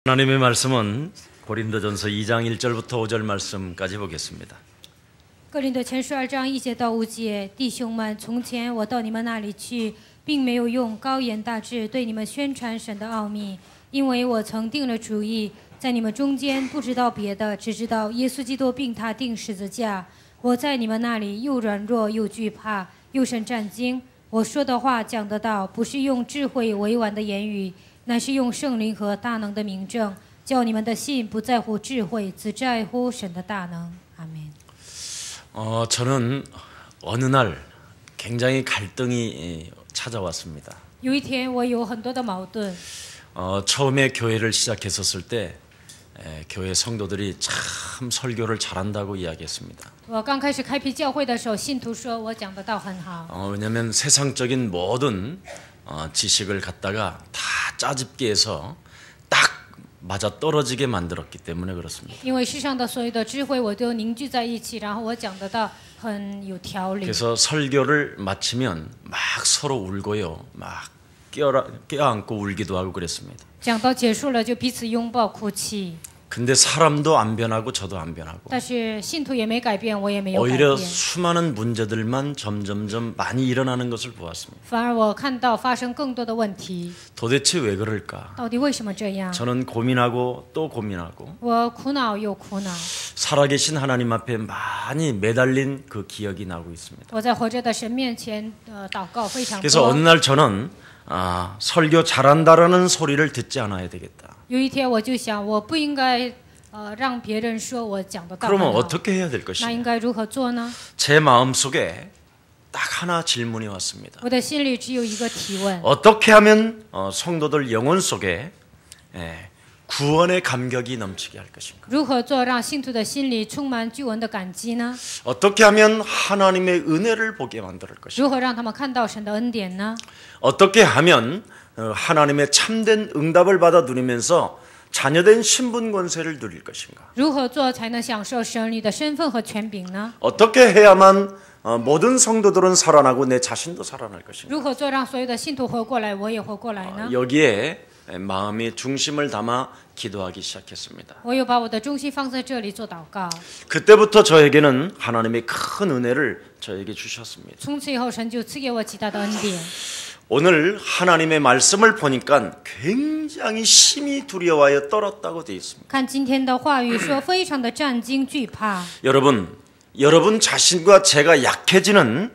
하나님의 말씀은 고린도전서 2장 1절부터 5절 말씀까지 보겠습니다. 哥林多前书2章1节到5节，弟兄们，从前我到你们那里去，并没有用高言大志对你们宣传神的奥秘，因为我曾定了主意，在你们中间不知道别的，只知道耶稣基督并他钉十字架。我在你们那里又软弱又惧怕，又甚战惊。我说的话讲得到，不是用智慧委婉的言语，乃是用圣灵和大能的明证，叫你们的信不在乎智慧，只在乎神的大能。阿门。 저는 어느 날 굉장히 갈등이 찾아왔습니다. 有一天，我有很多的矛盾。 처음에 교회를 시작했었을 때 교회 성도들이 참 설교를 잘한다고 이야기했습니다. 我刚开始开辟教会的时候，信徒说我讲的道很好。 왜냐하면 세상적인 모든 지식을 갖다가 다 짜집게 해서 딱 맞아 떨어지게 만들었기 때문에 그렇습니다. 因为世上的所有的智慧我都凝聚在一起，然后我讲的道很有条理。 그래서 설교를 마치면 막 서로 울고요, 막 껴안고 울기도 하고 그랬습니다. 讲到结束了，就彼此拥抱哭泣。 근데 사람도 안 변하고 저도 안 변하고 但是信徒也没改变，我也没有改 오히려 变。 수많은 문제들만 점점점 많이 일어나는 것을 보았습니다. 反而我看到发生更多的问题。 도대체 왜 그럴까? 到底为什么这样？ 저는 고민하고 또 고민하고 我苦恼又苦恼。 살아계신 하나님 앞에 많이 매달린 그 기억이 나고 있습니다. 我在活着的神面前祷告非常 그래서 多。 어느 날 저는 설교 잘한다라는 소리를 듣지 않아야 되겠다. 有一天我就想，我不应该让别人说我讲的道很 그러면 好。 어떻게 해야 될 那 것인가? 应该如何做呢？ 제 마음속에 딱 하나 질문이 왔습니다. 我的心里只有一个提问： 어떻게 하면 성도들 영혼 속에 구원의 감격이 넘치게 할 것인가? 如何做让信徒的心里充满救恩的感激呢？ 어떻게 하면 하나님의 은혜를 보게 만들 것인가? 如何让他们看到神的恩典呢？ 어떻게 하면 하나님의 참된 응답을 받아 누리면서 자녀된 신분 권세를 누릴 것인가? 如何做才能享受神里的身份和权柄呢？ 어떻게 해야만 모든 성도들은 살아나고 내 자신도 살아날 것인가? 如何做让所有的信徒活过来，我也活过来呢？ 여기에 마음의 중심을 담아 기도하기 시작했습니다. 我又把我的中心放在这里做祷告。 그때부터 저에게는 하나님의 큰 은혜를 저에게 주셨습니다. 从此以后，神就赐给我极大的恩典。 오늘 하나님의 말씀을 보니까 굉장히 심히 두려워하여 떨었다고 되어 있습니다. 看今天的话语说，非常的战惊惧怕。 여러분 자신과 제가 약해지는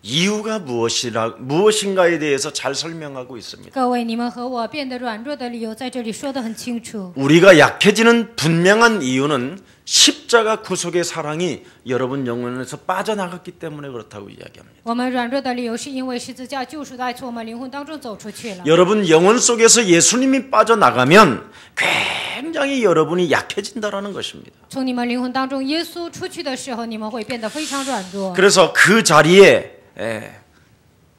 이유가 무엇인가에 대해서 잘 설명하고 있습니다. 各位，你们和我变得软弱的理由在这里说得很清楚。 우리가 약해지는 분명한 이유는 십자가 구속의 사랑이 여러분 영혼에서 빠져나갔기 때문에 그렇다고 이야기합니다. 我们软弱的理由是因为十字架救赎的爱从我们灵魂当中走出去了。 여러분 영혼 속에서 예수님이 빠져나가면 굉장히 여러분이 약해진다라는 것입니다. 从你们灵魂当中耶稣出去的时候，你们会变得非常软弱。 그래서 그 자리에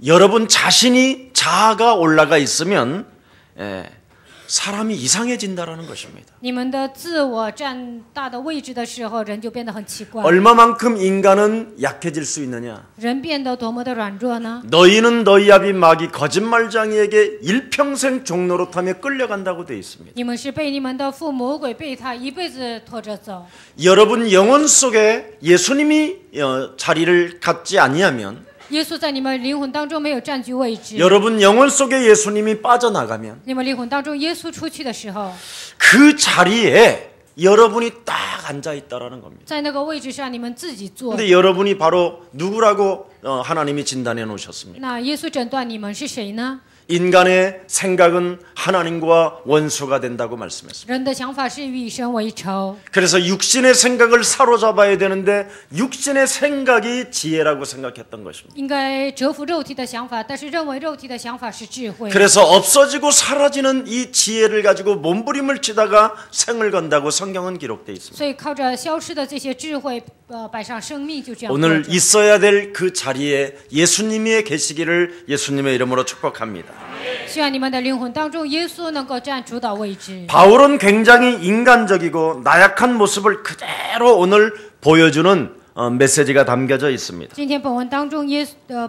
여러분 자신이 자아가 올라가 있으면 사람이 이상해진다라는 것입니다. 你们的自我占大的位置的时候，人就变得很奇怪。 얼마만큼 인간은 약해질 수 있느냐? 人变得多么的软弱呢？ 너희는 너희 아비 마귀 거짓말장이에게 일평생 종노릇하며 끌려간다고 되어 있습니다. 你们是被你们的父魔鬼被他一辈子拖着走。 여러분 영혼 속에 예수님이 자리를 갖지 아니하면 耶稣在你们灵魂当中没有占据位置。 여러분 영혼 속에 예수님이 빠져나가면 你们灵魂当中耶稣出去的时候， 그 자리에 여러분이 딱 앉아 있다라는 겁니다. 在那个位置上你们自己坐。 근데 여러분이 바로 누구라고 하나님이 진단해 놓으셨습니까? 那耶稣诊断你们是谁呢？ 인간의 생각은 하나님과 원수가 된다고 말씀했습니다. 人的想法是与神为仇， 그래서 육신의 생각을 사로잡아야 되는데 육신의 생각이 지혜라고 생각했던 것입니다. 应该折服肉体的想法，但是认为肉体的想法是智慧。 그래서 없어지고 사라지는 이 지혜를 가지고 몸부림을 치다가 생을 건다고 성경은 기록되어 있습니다. 所以靠着消失的这些智慧，摆上生命，就这样过 오늘 着。 있어야 될 그 자리에 예수님이 계시기를 예수님의 이름으로 축복합니다. 希望你们的灵魂当中，耶稣能够占主导位置。 바울은 굉장히 인간적이고 나약한 모습을 그대로 오늘 보여주는 메시지가 담겨져 있습니다. 今天本文当中，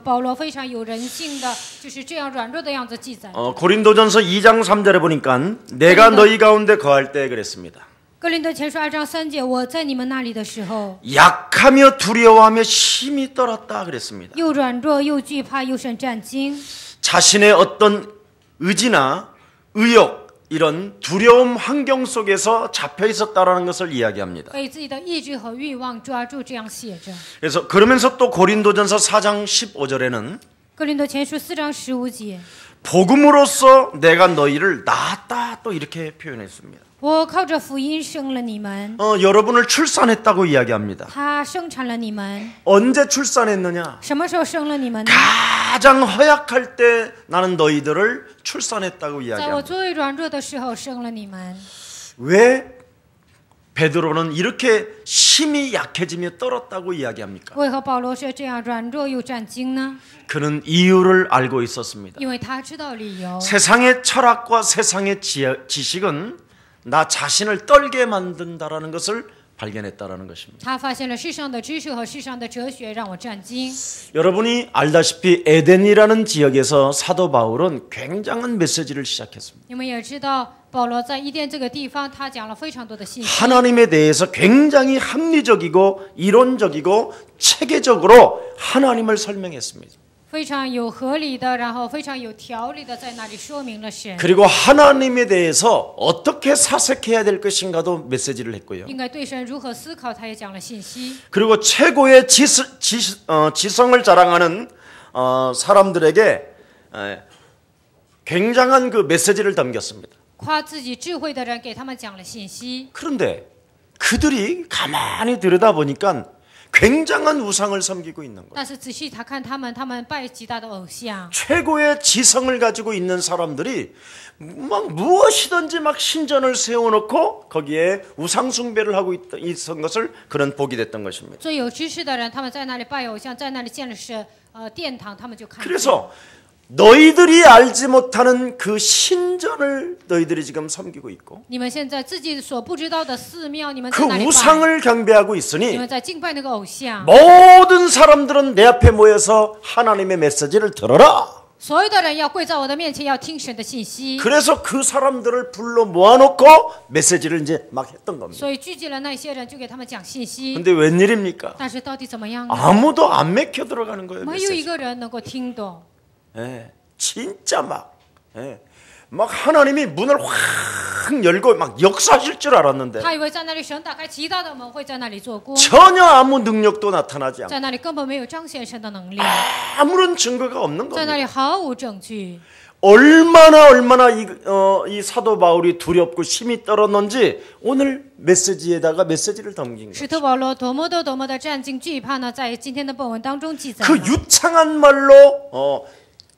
保罗非常有人性的，就是这样软弱的样子记载。 고린도전서 2장 3절에 보니까 내가 너희 가운데 거할 때 그랬습니다. 哥林多前书2章3节，我在你们那里的时候， 약하며 두려워하며 힘이 떨었다 그랬습니다. 又软弱又惧怕又甚战惊。 자신의 어떤 의지나 의욕 이런 두려움 환경 속에서 잡혀 있었다라는 것을 이야기합니다. 被自己的意志和欲望抓住，这样写着。 그래서 그러면서 또 고린도전서 4장 15절에는 哥林多前书4章15节， 복음으로써 내가 너희를 낳았다 또 이렇게 표현했습니다. 我靠着福音生了你们， 여러분을 출산했다고 이야기합니다. 他生产了你们。 언제 출산했느냐? 什么时候生了你们呢？ 가장 허약할 때 나는 너희들을 출산했다고 在我 이야기합니다. 最软弱的时候生了你们。 왜 베드로는 이렇게 힘이 약해지며 떨었다고 이야기합니까? 为何保罗是这样软弱又战惊呢？ 그는 이유를 알고 있었습니다. 因为他知道理由。 세상의 철학과 세상의 지식은 나 자신을 떨게 만든다라는 것을 발견했다라는 것입니다. 他发现了世上的知识和世上的哲学让我战惊。 여러분이 알다시피 에덴이라는 지역에서 사도 바울은 굉장한 메시지를 시작했습니다. 你们也知道，保罗在伊甸这个地方，他讲了非常多的信息， 하나님에 대해서 굉장히 합리적이고 이론적이고 체계적으로 하나님을 설명했습니다. 非常有合理的，然后非常有条理的在那里说明了神， 그리고 하나님에 대해서 어떻게 사색해야 될 것인가도 메시지를 했고요. 应该对神如何思考，他也讲了信息。 그리고 최고의 지성을 자랑하는 사람들에게 굉장한 그 메시지를 담겼습니다. 夸自己智慧的人给他们讲了信息， 그런데 그들이 가만히 들여다보니까 굉장한 우상을 섬기고 있는 거예요. 但是仔细查看他们拜极大的偶像， 최고의 지성을 가지고 있는 사람들이 막 무엇이든지 막 신전을 세워놓고 거기에 우상 숭배를 하고 있던 것을 그는 보게 됐던 것입니다. 最有知识的人，他们在那里拜偶像，在那里建了殿堂，他们就看见。 그래서 너희들이 알지 못하는 그 신전을 너희들이 지금 섬기고 있고 你们现在自己所不知道的寺庙，你们 그 在那里拜， 우상을 경배하고 你 있으니 们在敬拜那个偶像。 모든 사람들은 내 앞에 모여서 하나님의 메시지를 들어라. 所有的人要跪在我的面前，要听神的信息。 그래서 그 사람들을 불러 모아놓고 메시지를 이제 막 했던 겁니다. 所以聚集了那些人，就给他们讲信息。 근데 웬일입니까? 但是到底怎么样呢？ 아무도 안 맥혀 들어가는 거예요. 没有一 메시지. 个人能够听懂。 예, 진짜 막 하나님이 문을 확 열고 막 역사하실 줄 알았는데 他以为在那里神打开极大的门，会在那里做工， 전혀 아무 능력도 나타나지 않고 在那里根本没有彰显神的能力， 아무런 증거가 없는 在那 겁니다. 里毫无证据。 얼마나 이 사도 바울이 두렵고 힘이 떨었는지 오늘 메시지에다가 메시지를 담긴 거예요. 使徒保罗多么的战惊惧怕呢？在今天的本文当中记载 그 了。 유창한 말로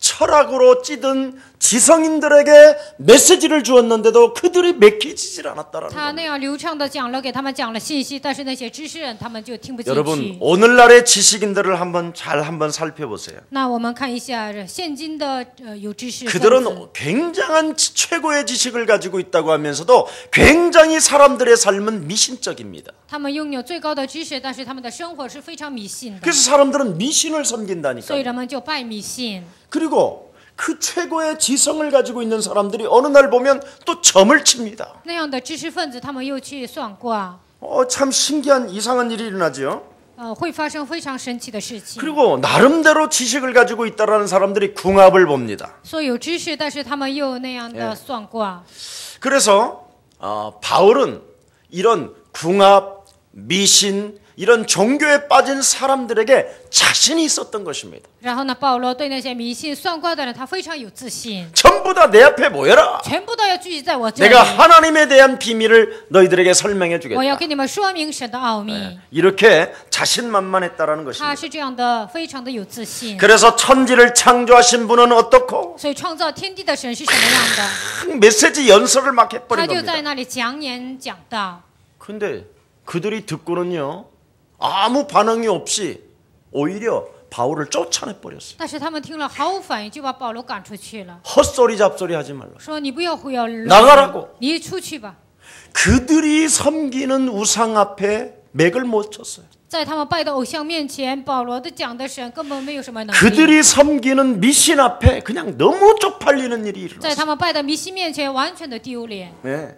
철학으로 찌든 지성인들에게 메시지를 주었는데도 그들이 맥히질 않았다라는 他 겁니다. 那样流畅的讲了，给他们讲了信息，但是那些知识人他们就听不进 여러분 去。 오늘날의 지식인들을 한번 살펴보세요. 那我们看一下现今的有知识分子， 그들은 굉장한 최고의 지식을 가지고 있다고 하면서도 굉장히 사람들의 삶은 미신적입니다. 他们拥有最高的知识，但是他们的生活是非常迷信的， 그래서 사람들은 미신을 所以 섬긴다니까. 人们就拜迷信。 그리고 그 최고의 지성을 가지고 있는 사람들이 어느 날 보면 또 점을 칩니다. 那样的知识分子，他们又去算卦， 참 신기한 이상한 일이 일어나죠. 会发生非常神奇的事情。 그리고 나름대로 지식을 가지고 있다라는 사람들이 궁합을 봅니다. 所以有知识，但是他们又那样的算卦。 그래서 바울은 이런 궁합, 미신, 이런 종교에 빠진 사람들에게 자신이 있었던 것입니다. 然后呢，保罗对那些迷信算卦的人，他非常有自信， 전부 다 내 앞에 모여라. 全部都要聚集在我这里。 내가 하나님에 대한 비밀을 너희들에게 설명해 我要 주겠다. 给你们说明神的奥秘。 이렇게 자신만만했다라는 他 것입니다. 是这样的，非常的有自信。 그래서 천지를 창조하신 분은 어떻고 所以创造天地的神是什么样的？ 큰 메시지 연설을 막 他 해버린 就在 겁니다. 那里讲演讲道。 근데 그들이 듣고는요 아무 반응이 없이 오히려 바울을 쫓아내 버렸어요. 但是他们听了毫无反应，就把保罗赶出去了， 헛소리 잡소리 하지 말라. 说你不要胡言乱 나가라고 语，你出去吧。 그들이 섬기는 우상 앞에 맥을 못 쳤어요. 在他们拜的偶像面前，保罗的讲的神根本没有什么能力。 그들이 섬기는 미신 앞에 그냥 너무 쪽팔리는 일이 在 일어났어요. 他们拜的迷信面前，完全的丢脸。 네.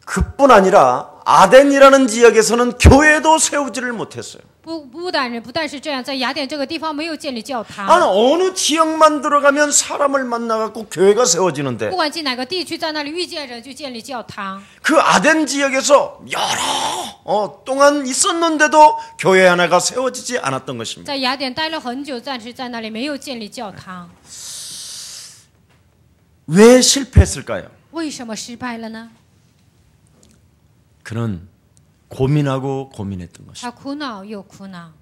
그뿐 아니라 아덴이라는 지역에서는 교회도 세우지를 못했어요. 不但是这样，在雅典这个地方没有建立教堂。 아니, 어느 지역만 들어가면 사람을 만나갖고 교회가 세워지는데 不管进哪个地区，在那里遇见人就建立教堂。 그 아덴 지역에서 여러 동안 있었는데도 교회 하나가 세워지지 않았던 것입니다. 在雅典待了很久，但是在那里没有建立教堂。 왜 실패했을까요? 为什么失败了呢？ 그는 고민하고 고민했던 것입니다. 他苦恼又苦恼。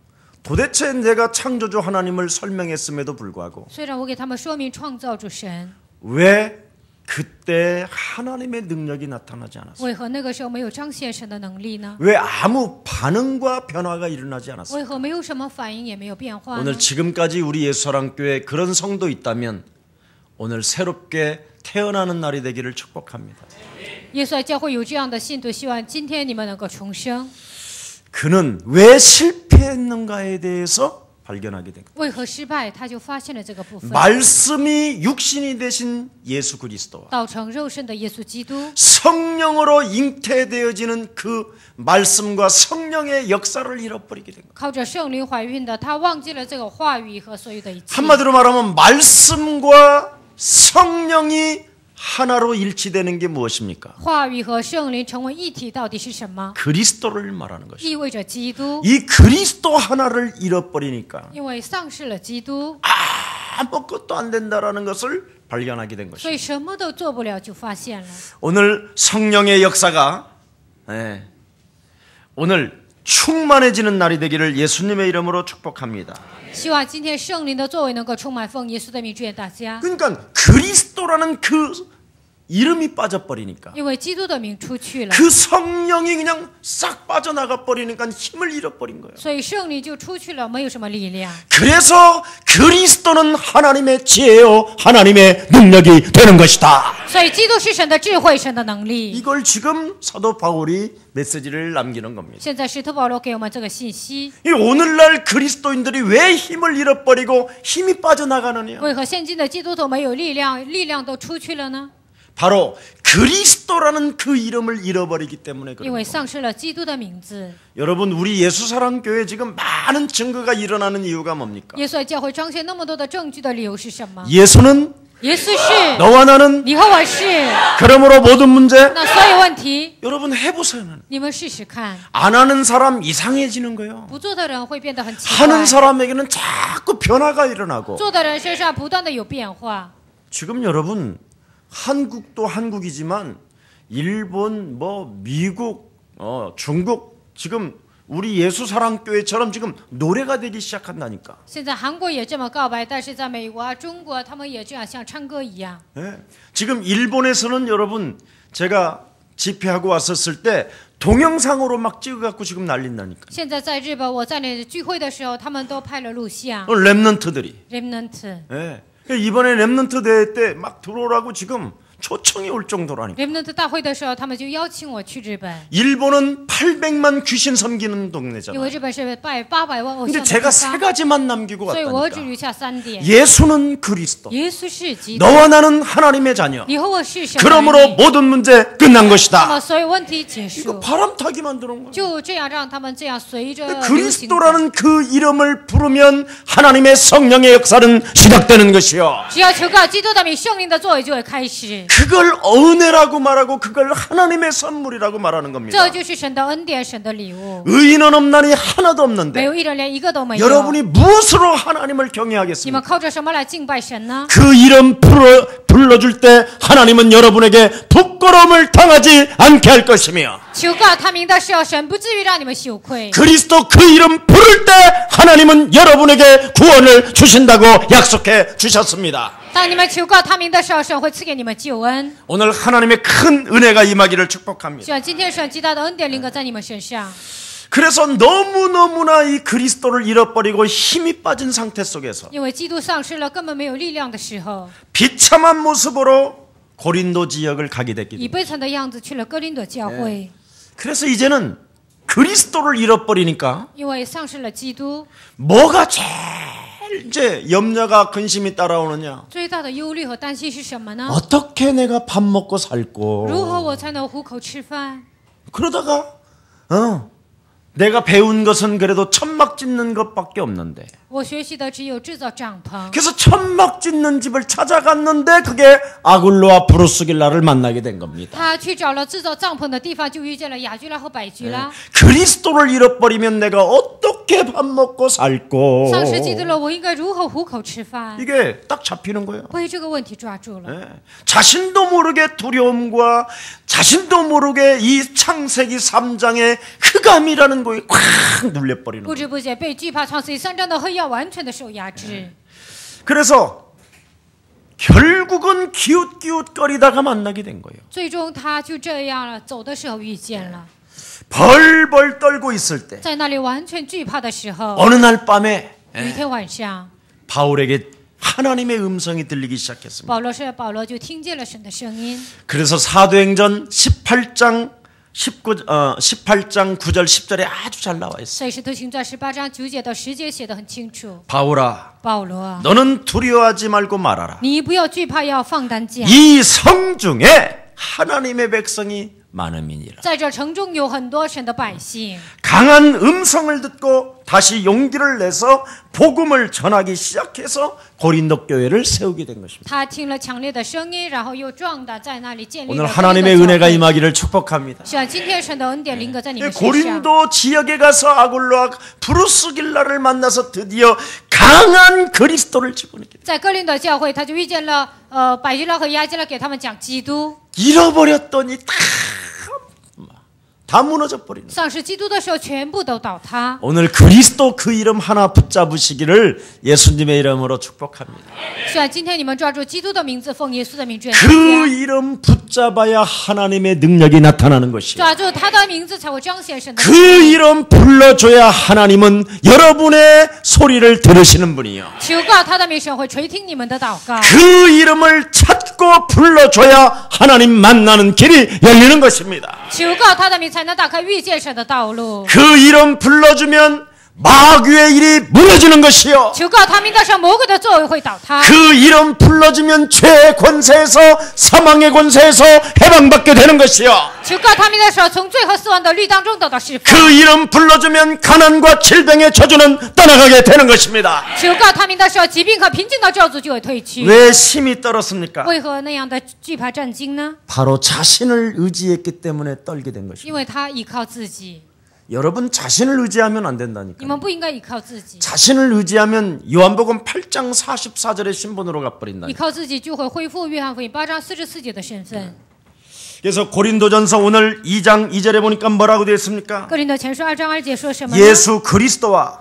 도대체 내가 창조주 하나님을 설명했음에도 불구하고 虽然我给他们说明创造主神， 왜 그때 하나님의 능력이 나타나지 않았어요? 为何那个时候没有彰显神的能力呢？ 왜 아무 반응과 변화가 일어나지 않았어요? 为何没有什么反应，也没有变化呢？ 오늘 지금까지 우리 예수사랑교회에 그런 성도 있다면 오늘 새롭게 태어나는 날이 되기를 축복합니다. 耶稣教会有这样的信徒，希望今天你们能够重生。 그는 왜 실패했는가에 대해서 발견하게 된 거예요. 为何失败？他就发现了这个部分。 말씀이 육신이 되신 예수 그리스도와 道成肉身的耶稣基督， 성령으로 잉태되어지는 그 말씀과 성령의 역사를 잃어버리게 된 거예요. 靠着圣灵怀孕的，他忘记了这个话语和所有的一切。 한마디로 말하면 말씀과 성령이 하나로 일치되는 게 무엇입니까? 话语和圣灵成为一体，到底是什么？ 그리스도를 말하는 것이죠. 意味着基督。 이 그리스도 하나를 잃어버리니까 因为丧失了基督， 아무것도 안 된다라는 것을 발견하게 된 所 것이죠. 以什么都做不了，就发现了。 오늘 성령의 역사가 오늘 충만해지는 날이 되기를 예수님의 이름으로 축복합니다. 希望今天圣灵的作为能够充满，奉耶稣的名祝愿大家。 그러니까 그리스도라는 그 이름이 빠져버리니까 因为基督的名出去了， 그 성령이 그냥 싹 빠져나가 버리니까 힘을 잃어버린 거예요. 所以圣灵就出去了，没有什么力量。 그래서 그리스도는 하나님의 지혜요 하나님의 능력이 되는 것이다. 所以基督是神的智慧，神的能力。 이걸 지금 사도 바울이 메시지를 남기는 겁니다. 现在使徒保罗给我们这个信息： 이 오늘날 그리스도인들이 왜 힘을 잃어버리고 힘이 빠져나가느냐? 为何现今的基督徒没有力量，力量都出去了呢？ 바로 그리스도라는 그 이름을 잃어버리기 때문에 因 그런 为 거예요. 丧失了基督的名字。 여러분 우리 예수사랑교회 지금 많은 증거가 일어나는 이유가 뭡니까? 耶稣教会彰显那么多的证据的理由是什么？ 예수는 耶稣是， 너와 나는 你和我是， 그러므로 모든 문제 那所有问题， 여러분 해보세요. 你们试试看。 안 하는 사람 이상해지는 거예요. 不做的人会变得很奇 하는 怪， 사람에게는 자꾸 변화가 일어나고 做的人身上不断的有变化。 지금 여러분 한국도 한국이지만 일본 미국 중국 지금 우리 예수사랑교회처럼 지금 노래가 되기 시작한다니까. 现在韩国也这么告白，但是在美国啊、中国，他们也这样像唱歌一样。 네. 지금 일본에서는 여러분 제가 집회하고 왔었을 때 동영상으로 막 찍어갖고 지금 난린다니까. 现在在日本，我在那聚会的时候，他们都拍了录像。 랩넌트들이. Remnant， 네. 이번에 랩넌트 대회 때 막 들어오라고 지금 초청이 올 정도라니까. Remnant 大会的时候，他们就邀请我去日本， 일본은 800만 귀신 섬기는 因为 동네잖아요. 日本是拜800万偶 근데 像的 제가 地 세 方， 가지만 남기고 所以我只 왔다니까. 留下3点。 예수는 그리스도. 耶稣是基督， 너와 나는 하나님의 자녀. 你和我是神的儿 그러므로 女， 모든 문제 끝난 那么 것이다. 所有问题结 이거 束， 바람 타기만 들은 거예요. 就这样让他们这样随着流行走。 그리스도라는 그 이름을 부르면 하나님의 성령의 역사는 시작되는 것이요. 只要求告基督的名，圣灵的作为就会开始。 그걸 은혜라고 말하고 그걸 하나님의 선물이라고 말하는 这 겁니다. 就是神的恩典，神的礼物。 의인은 없나니 하나도 没 없는데 有一人，连一个都没有。 여러분이 무엇으로 하나님을 你们 경외하겠습니까? 靠着什么来敬拜神呢？ 그 이름 불러줄 때 하나님은 여러분에게 부끄러움을 당하지 않게 할 것이며 求告他名的时候，神不至于让你们羞愧。 그리스도 그 이름 부를 때 하나님은 여러분에게 구원을 주신다고 약속해 주셨습니다. 当你们求告他名的时候，神会赐给你们救恩。 오늘 하나님의 큰 은혜가 임하기를 축복합니다. 希望今天神极大的恩典临格在你们身上。 그래서 너무너무나 이 그리스도를 잃어버리고 힘이 빠진 상태 속에서 因为基督丧失了，根本没有力量的时候， 비참한 모습으로 고린도 지역을 가게 됐기 以 때문에 悲惨的样子去了哥林多教会。 그래서 이제는 그리스도를 잃어버리니까 因为丧失了基督， 뭐가 제일 이제 염려가 근심이 따라오느냐? 最大的忧虑和担心是什么呢？ 어떻게 내가 밥 먹고 살고? 如何我才能糊口吃饭？ 그러다가 내가 배운 것은 그래도 천막 짓는 것밖에 없는데 我学习的只有制造帐篷， 그래서 천막 짓는 집을 찾아갔는데 그게 아굴로와 브루스길라를 만나게 된 겁니다. 他去找了制造帐篷的地方，就遇见了雅居拉和百居拉。 그리스도를 잃어버리면 내가 어떻게 밥 먹고 살고? 丧失基督了，我应该如何糊口吃饭？ 이게 딱 잡히는 거예요. 被这个问题抓住了， 예. 자신도 모르게 두려움과 자신도 모르게 이 창세기 3장의 흑암이라는 거에 콱 눌려버리는 不 거예요. 知不觉被惧怕创世纪3章的黑暗完全的受压制。 그래서 결국은 기웃기웃거리다가 만나게 된 거예요. 最终他就这样了，走的时候遇见了， 벌벌 떨고 있을 때 在那里完全惧怕的时候， 어느 날 밤에 有一天晚上， 바울에게 하나님의 음성이 들리기 시작했습니다. 保罗就听见了神的声音。 그래서 사도행전 18장 18장 9절 10절에 아주 잘 나와 있어요. 所以使徒行传18章9节到10节写得很清楚。 바울아 保罗， 너는 두려워하지 말고 말하라. 你不要惧怕，要放胆讲。 이 성 중에 하나님의 백성이 많음이니라. 在这城中有很多神的百姓， 강한 음성을 듣고 다시 용기를 내서 복음을 전하기 시작해서 고린도 교회를 세우게 된 것입니다. 他听了强烈的声音，然后又壮胆在那里建立 오늘 了 하나님의 은혜가 임하기를 축복합니다. 希望今天神的恩典临格在你们身上。 고린도 지역에 가서 아굴로와 브루스길라를 만나서 드디어 강한 그리스도를 집어넣게 在哥林多教会，他就遇见了百基拉和亚基拉，给他们讲基督。 잃어버렸더니 다 무너져 버리는. 丧失基督的时候，全部都倒塌。 오늘 그리스도 그 이름 하나 붙잡으시기를 예수님의 이름으로 축복합니다. 希望今天你们抓住基督的名字，奉耶稣的名truyền 그 福音。 이름 붙잡아야 하나님의 능력이 나타나는 것이요. 抓住他的名字，才会彰显神的 그 能力。 이름 불러줘야 하나님은 여러분의 소리를 들으시는 분이요. 求告他的名，神会垂听你们的祷告。 그 이름을 찾고 불러줘야 하나님 만나는 길이 열리는 것입니다. 求告他的名，才能打开遇见神的道路。 그 이름 불러주면 마귀의 일이 무너지는 것이요. 求告他名的时候，魔鬼的作为会倒塌。 그 이름 불러주면 죄의 권세에서 사망의 권세에서 해방받게 되는 것이요. 求告他名的时候，从罪和死亡的律当中得到释放。 그 이름 불러주면 가난과 질병의 저주는 떠나가게 되는 것입니다. 求告他名的时候，疾病和贫穷的咒诅就会退去。 왜 심히 떨었습니까? 为何那样的惧怕战惊呢？ 바로 자신을 의지했기 때문에 떨게 된 因 것입니다. 为他依靠自己。 여러분 자신을 의지하면 안 你 된다니까요. 们不应该依靠自己， 자신을 의지하면 요한복음 8장 44절의 신분으로 依 가버린다. 靠自己就会恢复约翰福音8章44节的身份。 그래서 고린도전서 오늘 2장 2절에 보니까 뭐라고 되어 있습니까? 哥林多前书2章2节说什么呢？ 예수 그리스도와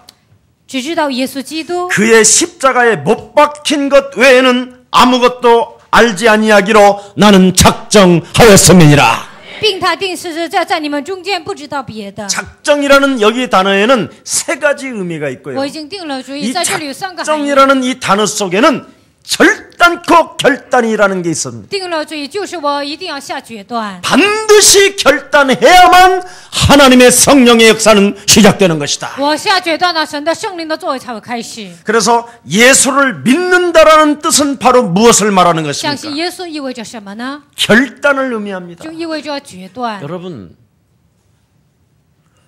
只知道耶稣基督， 그의 십자가에 못 박힌 것 외에는 아무것도 알지 아니하기로 나는 작정하였음이니라. 并他定十字架在你们中间，不知道别的。 작정이라는 여기 단어에는 세 가지 의미가 있고요. 我已经定了主意， 이 在这里有3个含义。 작정이라는 이 단어 속에는 결단코 결단이라는 게 있습니다. 定了主意就是我一定要下决断， 반드시 결단해야만 하나님의 성령의 역사는 시작되는 것이다. 我下决断了，神的圣灵的作为才会开始。 그래서 예수를 믿는다라는 뜻은 바로 무엇을 말하는 相信 것입니까? 耶稣意味着什么呢？ 결단을 의미합니다. 就意味着决断。 여러분,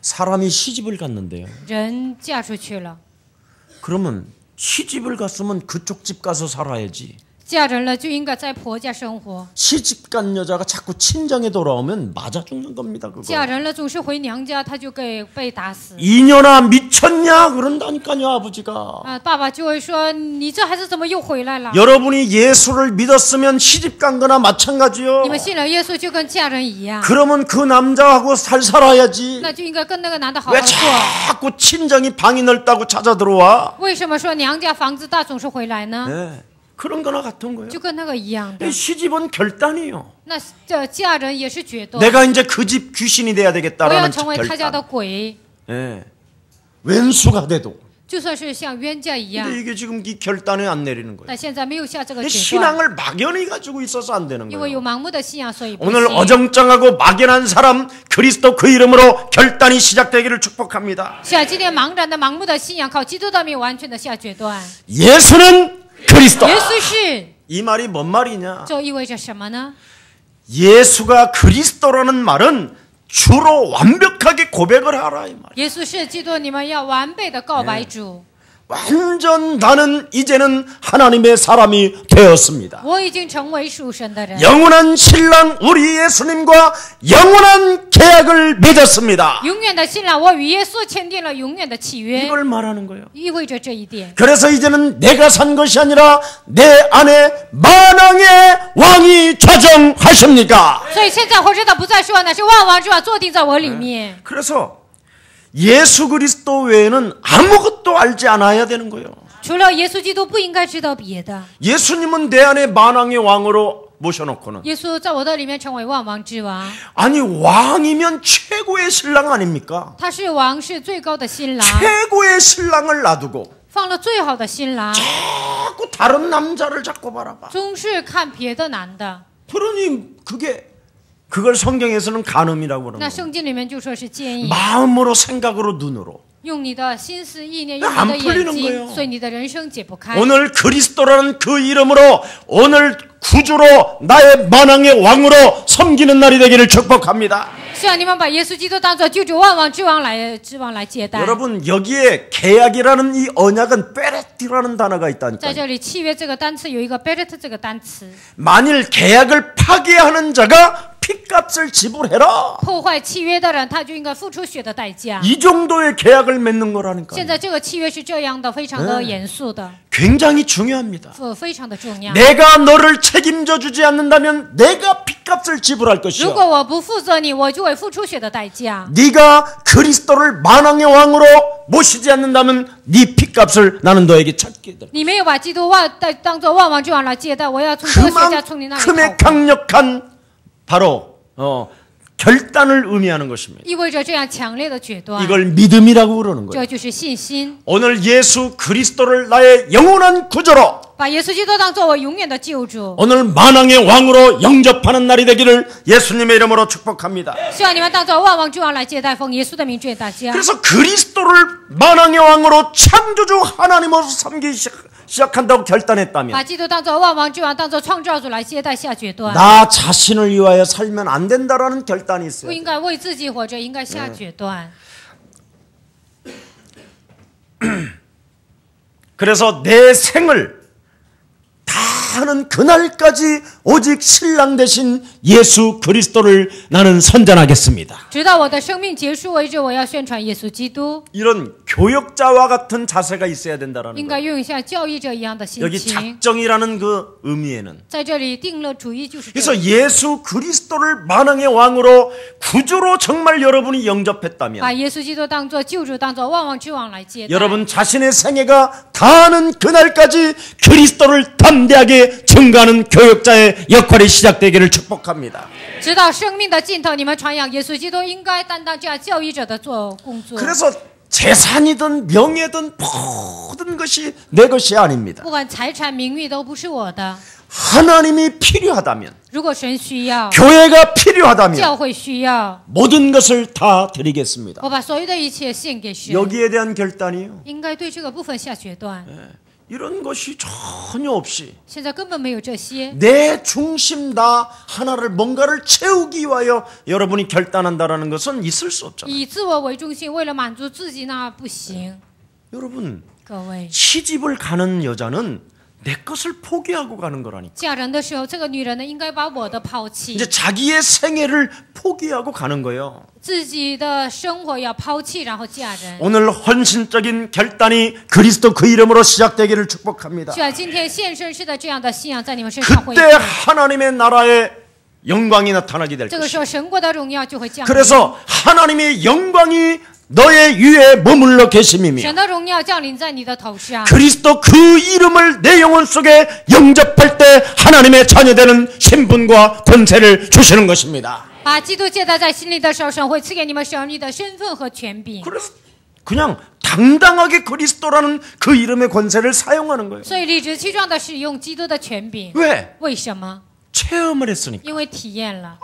사람이 시집을 갔는데요. 人嫁出去了， 그러면 시집을 갔으면 그쪽 집 가서 살아야지. 嫁人了就应该在婆家生活， 시집 간 여자가 자꾸 친정에 돌아오면 맞아 죽는 겁니다. 그거. 嫁人了总是回娘家，他就被打死。 이년아 미쳤냐 그런다니까요 아버지가. 爸爸就会说：“你这孩子怎么又回来了？ 여러분이 예수를 믿었으면 시집 간 거나 마찬가지요. 你们信了耶稣就跟嫁人一样， 그러면 그 남자하고 살아야지. 那就应该跟那个男的好好 왜 过。 자꾸 친정이 방이 넓다고 찾아 들어와? 为什么说娘家房子大总是回来呢？ 네, 그런 거나 같은 거예요. 就跟那个一样的。 시집은 결단이에요. 那这嫁人也是决断， 내가 이제 그 집 귀신이 돼야 我要 되겠다라는 成为他家的 결단. 鬼， 예. 왼수가 돼도 就算是像冤家一样， 근데 이게 지금 이 결단에 안 내리는 거예요. 但现在没有下这个决断， 신앙을 막연히 가지고 있어서 안 되는 因为有 거예요. 盲目的信仰，所以不 오늘 信。 어정쩡하고 막연한 사람 그리스도 그 이름으로 결단이 시작되기를 축복합니다. 像今天茫然的、盲目的信仰，靠基督的名完全的下决断。 예수는 그리스도. 耶稣是， 이 말이 뭔 말이냐? 这意味着什么呢？ 예수가 그리스도라는 말은 주로 완벽하게 고백을 하라 이 말. 耶稣是基督，你们要完备的告白主。 완전 나는 이제는 하나님의 사람이 되었습니다. 我已经成为属神的人， 영원한 신랑 우리 예수님과 영원한 계약을 맺었습니다. 永远的新郎，我与耶稣签订了永远的契约， 이걸 말하는 거예요. 意味着这一点。 그래서 이제는 내가 산 것이 아니라 내 안에 만왕의 왕이 좌정하십니까? 所以现在活着的不再是我，乃是万王之王坐定在我里面。 그래서 예수 그리스도 외에는 아무것도 알지 않아야 되는 거예요. 除了耶稣基督，不应该知道别的。 예수님은 내 안에 만왕의 왕으로 모셔놓고는 耶稣在我的里面成为万王之王， 아니 왕이면 최고의 신랑 아닙니까? 他是王，是最高的新郎， 최고의 신랑을 놔두고 放了最好的新郎， 자꾸 다른 남자를 자꾸 바라봐. 总是看别的男的。 그러니 그걸 성경에서는 간음이라고 그러는 那 거예요. 圣经里面就说是奸淫， 마음으로 생각으로 눈으로. 用你的心思意念， 안 用你的 풀리는 眼 거예요 睛，所以你的人生解不开。 오늘 그리스도라는 그 이름으로 오늘 구주로 나의 만왕의 왕으로 섬기는 날이 되기를 축복합니다. 希望你们把耶稣基督当作救主万王之王来接待。 여러분 여기에 계약이라는 이 언약은 베레티라는 단어가 在 있다니까요. 这里，契约这个单词有一个 beret 这个单词， 만일 계약을 파기하는 자가 피값을 지불해라. 破坏契约的人，他就应该付出血的代价。 이 정도의 계약을 맺는 거라니까요. 现在这个契约是这样的，非常的严肃的， 굉장히 중요합니다. 非常的重要。 내가 너를 책임져 주지 않는다면 내가 피값을 지불할 如 것이요. 果我不负责你，我就会付出血的代价。 네가 그리스도를 만왕의 왕으로 모시지 않는다면 네 피값을 나는 너에게 찾게 될. 你没有把基督当作万王之王来接待，我要从这个血价从你那里讨 그만큼의 回， 강력한 바로 결단을 의미하는 것입니다. 意味着这样强烈的决断。 이걸 믿음이라고 그러는 거예요. 这就是信心， 오늘 예수 그리스도를 나의 영원한 구주로 把耶稣基督当作我永远的救主。 오늘 만왕의 왕으로 영접하는 날이 되기를 예수님의 이름으로 축복합니다. 希望你们当作万王之王来接待，奉耶稣的名祝愿大家。 그래서 그리스도를 만왕의 왕으로 창조주 하나님으로 섬기기 시작한다고 결단했다면 把基督当作万王之王，当作创造主来接待下决断。 나 자신을 위하여 살면 안 된다라는 결단이 不 있어요. 应该为自己活着，应该下决断。 그래서 내 생을 다 하는 그날까지 오직 신랑 되신 예수 그리스도를 나는 선전하겠습니다. 直到我的生命结束为止，我要宣传耶稣基督。 이런 교역자와 같은 자세가 있어야 된다라는 应该 거예요. 拥有像教义者一样的心 여기 情。 작정이라는 그 의미에는 在这里定了主意就是这 그래서 样。 예수 그리스도를 만왕의 왕으로 구주로 정말 여러분이 영접했다면 把耶稣基督当作救主，当作万王之王来接待。 여러분 자신의 생애가 다하는 그날까지 그리스도를 담대하게 증거하는 교역자의 역할이 시작되기를 축복합니다. 直到生命的尽头，你们传扬耶稣基督，应该担当这样教义者的工作。 그래서 재산이든 명예든 모든 것이 내 것이 아닙니다. 不管财产名誉都不是我的。 하나님이 필요하다면 如果神需要， 교회가 필요하다면 教会需要， 모든 것을 다 드리겠습니다. 我把所有的一切献给神。 여기에 대한 결단이요. 应该对这个部分下决断。 이런 것이 전혀 없이 现在根本没有这些。 내 중심 다 하나를 뭔가를 채우기 위하여 여러분이 결단한다라는 것은 있을 수 없잖아요. 以自我为中心，为了满足自己，那不行。 여러분 各位， 시집을 가는 여자는 내 것을 포기하고 가는 거라니까. 嫁人的时候，这个女人呢，应该把我的抛弃， 이제 자기의 생애를 포기하고 가는 거예요. 自己的生活要抛弃，然后嫁人。 오늘 헌신적인 결단이 그리스도 그 이름으로 시작되기를 축복합니다. 希望今天献身式的这样的信仰在你们身上会 그때 하나님의 나라의 영광이 나타나게 될 这个时 것이에요. 候神国的荣耀就会降临。 그래서 하나님의 영광이 너의 위에 머물러 계심이며 神的荣耀降临在你的头上。 그리스도 그 이름을 내 영혼 속에 영접할 때 하나님의 자녀되는 신분과 권세를 주시는 것입니다. 把基督接待在心里的时候，神会赐给你们神力的身份和权柄。 그래서 그냥 당당하게 그리스도라는 그 이름의 권세를 사용하는 거예요. 所以理直气壮的使用基督的权柄。 왜? 为什么？ 체험을 했으니까. 因为体验了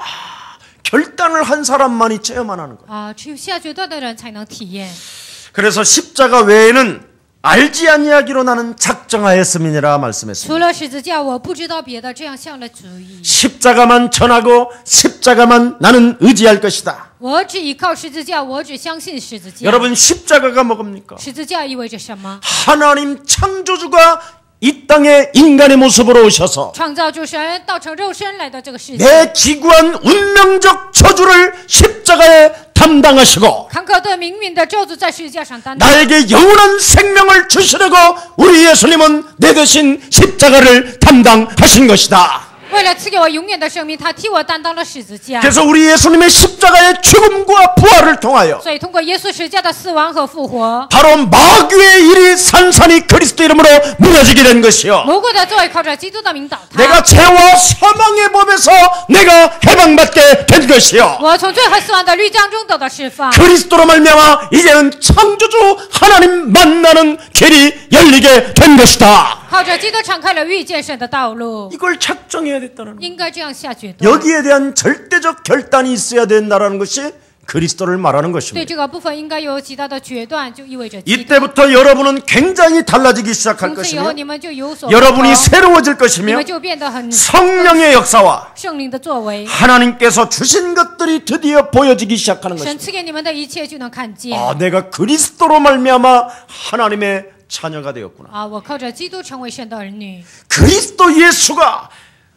결단을 한 사람만이 체험 안 하는 거예요. 啊，只有下决断的人才能体验。 그래서 십자가 외에는 알지 아니하기로 나는 작정하였음이니라 말씀했습니다. 除了十字架，我不知道别的，这样向了主意。 십자가만 전하고 십자가만 나는 의지할 것이다. 我只依靠十字架，我只相信十字架。 여러분 십자가가 뭡니까? 十字架意味着什么？ 하나님 창조주가 이 땅에 인간의 모습으로 오셔서 创造主神道成肉身来到这个世界， 내 기구한 운명적 저주를 십자가에 담당하시고 坎坷的命运的咒诅在十字架上担当。 나에게 영원한 생명을 주시려고 우리 예수님은 내 대신 십자가를 담당하신 것이다. 为了赐给我永远的生命，他替我担当了十字架。 그래서 우리 예수님의 십자가의 죽음과 부활을 통하여 所以通过耶稣十字架的死亡和复活， 바로 마귀의 일이 산산이 그리스도 이름으로 무너지게 된 것이요. 魔鬼的作为靠着基督的名倒塌。 내가 죄와 사망의 법에서 내가 해방받게 된 것이요. 我从罪和死亡的律章中得到释放。 그리스도로 말미암아 이제는 창조주 하나님 만나는 길이 열리게 된 것이다. 靠着基督敞开了遇见神的道路， 이걸 작정해야 됐다는 거예요. 应该这样下决断。 여기에 대한 절대적 결단이 있어야 된다는 것이 그리스도를 말하는 对 것입니다. 这个部分应该有极大的决断，就意味着基督。 이때부터 여러분은 굉장히 달라지기 시작할 从此以后 것이며 你们就有所不 여러분이 同， 새로워질 你 것이며 们就变得很 성령의 역사와 圣灵的作为， 하나님께서 주신 것들이 드디어 보여지기 시작하는 神 것입니다. 赐给你们的一切就能看见。 아, 내가 그리스도로 말미암아 하나님의 자녀가 되었구나. 啊，我靠着基督成为神的儿女。 그리스도 예수가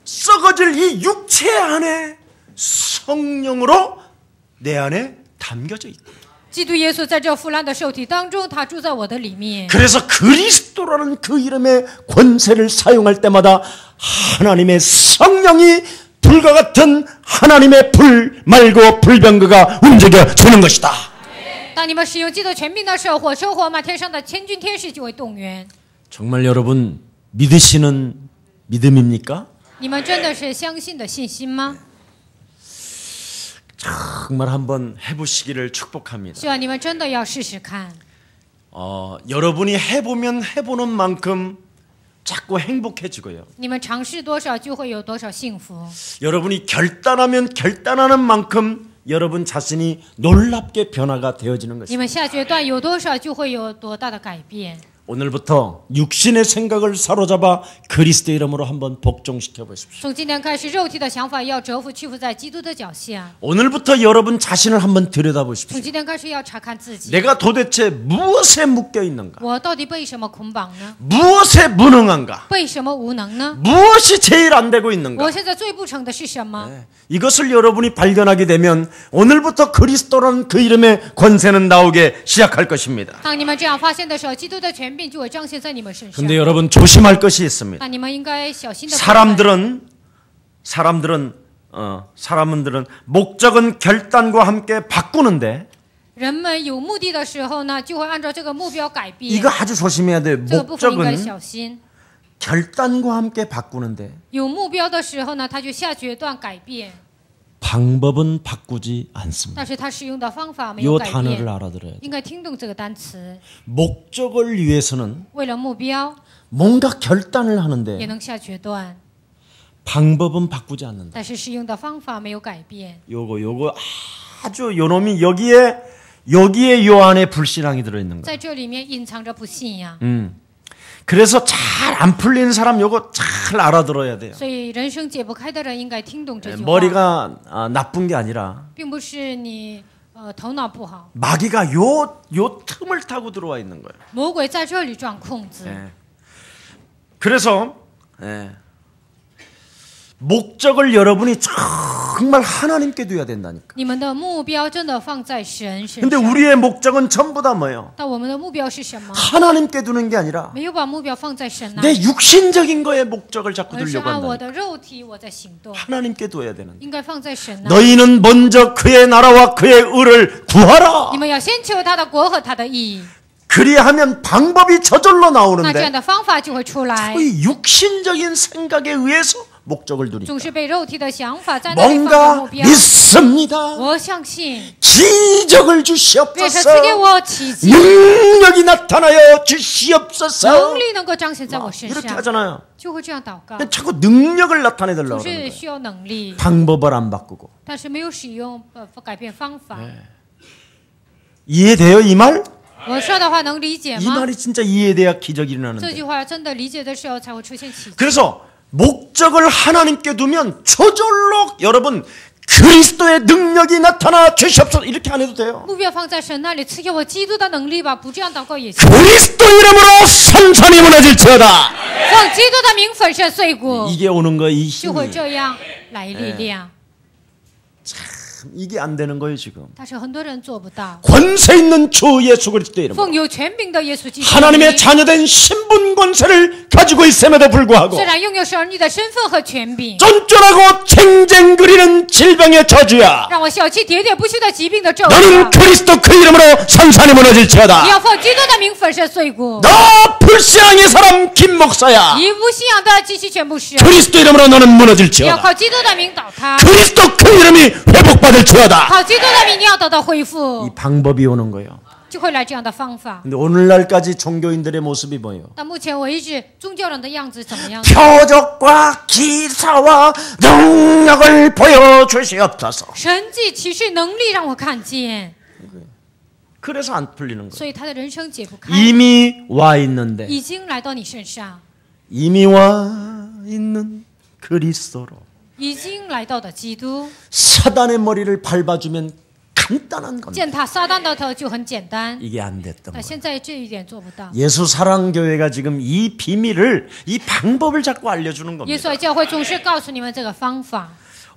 썩어질 이 육체 안에 성령으로 내 안에 담겨져 있고. 基督耶稣在这腐烂的肉体当中，他住在我的里面。 그래서 그리스도라는 그 이름의 권세를 사용할 때마다 하나님의 성령이 불과 같은 하나님의 불 말고 불병거가 움직여주는 것이다. 当你们使用基督权柄的时候，火烧火马，天上的千军天使就会动员。 정말 여러분 믿으시는 믿음입니까? 你们真的是相信的信心吗？ 정말 한번 해보시기를 축복합니다. 希望你们真的要试试看。 여러분이 해보면 해보는 만큼 자꾸 행복해지고요. 你们尝试多少，就会有多少幸福。 여러분이 결단하면 결단하는 만큼 여러분 자신이 놀랍게 변화가 되어지는 你 것입니다. 们下决断有多少，就会有多大的改变。 오늘부터 육신의 생각을 사로잡아 그리스도 이름으로 한번 복종시켜 보십시오. 从今天开始，肉体的想法要折服屈服在基督的脚下。 오늘부터 여러분 자신을 한번 들여다보십시오. 从今天开始，要查看自己， 내가 도대체 무엇에 묶여 있는가? 我到底被什么捆绑呢？ 무엇에 무능한가? 被什么无能呢？ 무엇이 제일 안 되고 있는가? 我现在最不成的是什么？ 이것을 여러분이 발견하게 되면 오늘부터 그리스도라는 그 이름의 권세는 나오게 시작할 것입니다. 当你们这样发现的时候，基督的权柄就会彰显在你们身上。 근데 여러분 조심할 것이 있습니다. 那你们应该小心的。 사람들은 목적은 결단과 함께 바꾸는데 人们有目的的时候呢，就会按照这个目标改变。 이거 아주 조심해야 돼요. 这个部分应该 목적은 小心。 결단과 함께 바꾸는데 有目标的时候呢，他就下决断改变， 방법은 바꾸지 않습니다. 但是他使用的方法没 이 有改 단어를 变。 알아들어야 돼요. 应该听懂这个单词。 목적을 위해서는 为了目标， 뭔가 결단을 也 하는데 能下决断， 방법은 바꾸지 않는다. 但是使用的方法没有改变。 요거 아주 요놈이 여기에 요 안에 불신앙이 들어있는 거예요. 在这里面隐藏着不信仰， 그래서 잘 안 풀리는 사람 요거 잘 알아들어야 돼요. 所以人生解不开的人应该听懂这句话。 머리가 나쁜 게 아니라 并不是你头脑不好， 마귀가 요 틈을 타고 들어와 있는 거예요. 魔鬼在这里装空子。 그래서 목적을 여러분이 정말 하나님께 둬야 된다니까. 你们的目标真的放在神身 근데 上。 우리의 목적은 전부 다 뭐예요? 但我们的目标是什么？ 하나님께 두는 게 아니라 没有把目标放在神那 내 里， 육신적인 거에 목적을 자꾸 而是 두려고 按我 한다. 的肉体我在行动， 하나님께 둬야 되는. 应该放在神那里。 너희는 먼저 그의 나라와 그의 의를 구하라. 你们要先求他的国和他的义， 그리하면 방법이 저절로 那这样 나오는데 的方法就会出来。 이 육신적인 생각에 의해서 목적을 두니까 总是被肉体的想法在那里放着 뭔가 目标。 믿습니다. 我相信， 기적을 愿神 주시옵소서. 赐给我奇迹， 능력이 나타나여 주시옵소서. 能力能够彰显在我身 이렇게 上， 하잖아요. 就会这样祷告。 근데 자꾸 능력을 나타내달라고 总 그러는 是 거예요. 需要能力， 방법을 안 바꾸고. 但是没有使用改变方法。 이해돼요, 이 말? 我说的话能理解 이 吗？ 말이 진짜 이해돼야 기적이 这 일어나는데. 句话真的理解的时候才会出现奇迹。 그래서 목적을 하나님께 두면 저절로 여러분 그리스도의 능력이 나타나 주시옵소서 이렇게 안 해도 돼요. 目标放在神那里，赐给我基督的能力吧，不这样祷告也行。 그리스도 이름으로 산산이 무너질지어다. 奉基督的名粉身碎骨， 이게 오는 거예요, 이 就会 힘이. 这样来力量。 이게 안 되는 거예요, 지금. 但是很多人做不到。 권세 있는 주 예수 그리스도 이름으로 奉有权柄的耶稣基督， 하나님의 자녀된 신분 권세를 가지고 있음에도 불구하고 虽然拥有是儿女的身份和权柄， 쫀쫀하고 쟁쟁거리는 질병의 저주야. 让我小气喋喋不休的疾病的咒 너는 诅。 그리스도 그 이름으로 산산이 你 무너질지어다. 要奉基督的名粉身碎骨。 너 불신앙의 사람 김 목사야. 你不信仰的极其全部是， 그리스도 이름으로 너는 你要 무너질지어다. 靠基督的名倒塌， 그리스도 그 이름이 회복받을지어다. 靠基督的名你要得到恢复 이 ， 방법이 오는 거예요. 就会来这样的方法。 근데 오늘날까지 종교인들의 모습이 뭐예요? 但目前为止，宗教人的样子怎么样？ 표적과 기사와 능력을 보여주시옵소서. 神迹启示能力让我看见， 그래서 안 풀리는 거예요. 所以他的人生解不开， 이미 와 있는데 已经来到你身上， 이미 와 있는 그리스도로 已经来到的基督， 사단의 머리를 밟아주면 간단한 겁니다. 践踏撒旦的头就很简单。 이게 안 됐던 那 거예요. 现在这一点做不到。 예수 사랑교회가 지금 이 비밀을 이 방법을 자꾸 알려주는 耶 겁니다. 稣的教会总是告诉你们这个方法。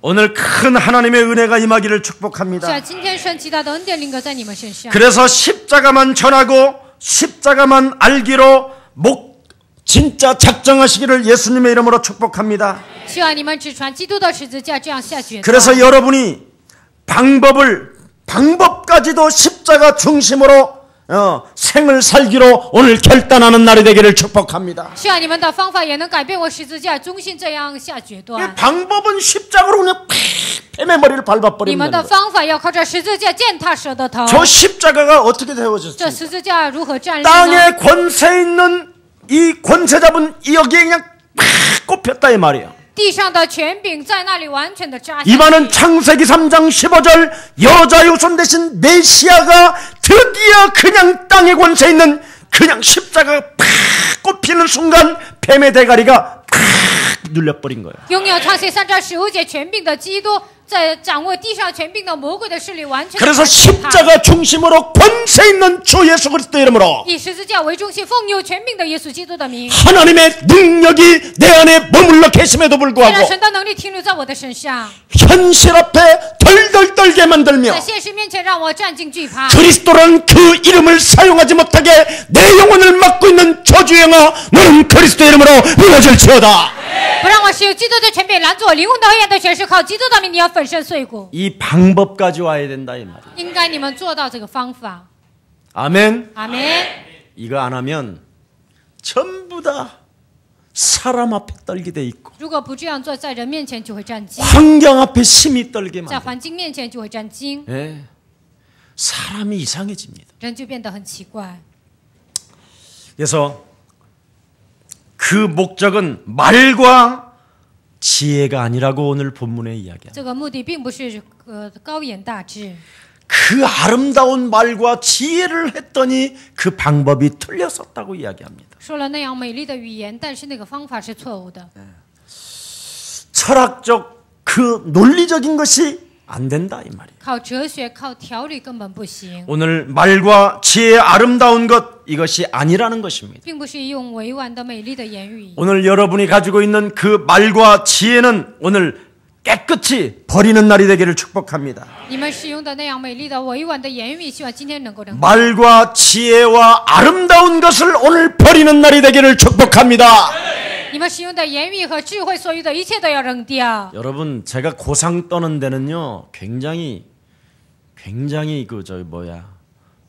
오늘 큰 하나님의 은혜가 임하기를 是 축복합니다. 啊，今天神极大的恩典临格在你们身上。 그래서 십자가만 전하고 십자가만 알기로 진짜 작정하시기를 예수님의 이름으로 축복합니다. 希望你们只传基督的十字架，这样下决断。 그래서 여러분이 방법까지도 십자가 중심으로 생을 살기로 오늘 결단하는 날이 되기를 축복합니다. 希望你们的方法也能改变我十字架中心，这样下决断。 방법은 십자가로 그냥 뱀의 머리를 你 밟아버리면 们的方法要靠着十字架践踏蛇的头。 저 십자가가 어떻게 这 세워졌습니까? 十字架如何站立呢？ 땅에 권세 있는 이 권세 잡은 이 여기에 그냥 팍 꼽혔다 이 말이에요. 地上的权柄在那里完全的扎下。 이반은 창세기 3장 15절 여자 유손 대신 메시아가 드디어 그냥 땅에 권세 있는 그냥 십자가가 팍 꼽히는 순간 뱀의 대가리가 팍 눌려버린 거예요. 拥有创世3章15节权柄的基督，在掌握地上权柄的魔鬼的势力完全地 그래서 践踏。 십자가 중심으로 권세 있는 주 예수 그리스도 이름으로 以十字架为中心，奉有权柄的耶稣基督的名。 하나님의 능력이 내 안에 머물러 계심에도 虽然 불구하고 神的能力停留在我的身上， 현실 앞에 덜덜 떨게 만들며 在现实面前让我战惊惧怕。 그리스도라는 그 이름을 사용하지 못하게 내 영혼을 막고 있는 저주영아 너는 그리스도 이름으로 무너질지어다. 不让我使用基督的权柄拦阻我灵魂的黑暗的权势，靠基督的名，你要粉身碎骨。 이 방법까지 와야 된다 이 말이야. 应该你们做到这个方法。 아멘. 阿门。 이거 안 하면 전부 다 사람 앞에 떨게 돼 있고 如果不这样做，在人面前就会战惊， 환경 앞에 심히 떨게 在 만들. 环境面前就会战惊， 예. 사람이 이상해집니다. 人就变得很奇怪。 그래서 그 목적은 말과 지혜가 아니라고 오늘 본문에 이야기합니다. 这个目的并不是高言大志， 그 아름다운 말과 지혜를 했더니 그 방법이 틀렸었다고 이야기합니다. 说了那样美丽的语言，但是那个方法是错误的。 철학적 그 논리적인 것이 안 된다 이 말이에요. 靠哲学、靠条理根本不行， 오늘 말과 지혜의 아름다운 것 이것이 아니라는 것입니다. 并不是用委婉的美丽的言语。 오늘 여러분이 가지고 있는 그 말과 지혜는 오늘 깨끗이 버리는 날이 되기를 축복합니다. 你们使用的那样美丽的委婉的言语，希望今天能够扔掉。 말과 지혜와 아름다운 것을 오늘 버리는 날이 되기를 축복합니다. 你们使用的言语和智慧所有的一切都要扔掉。 여러분 제가 고상 떠는 데는요 굉장히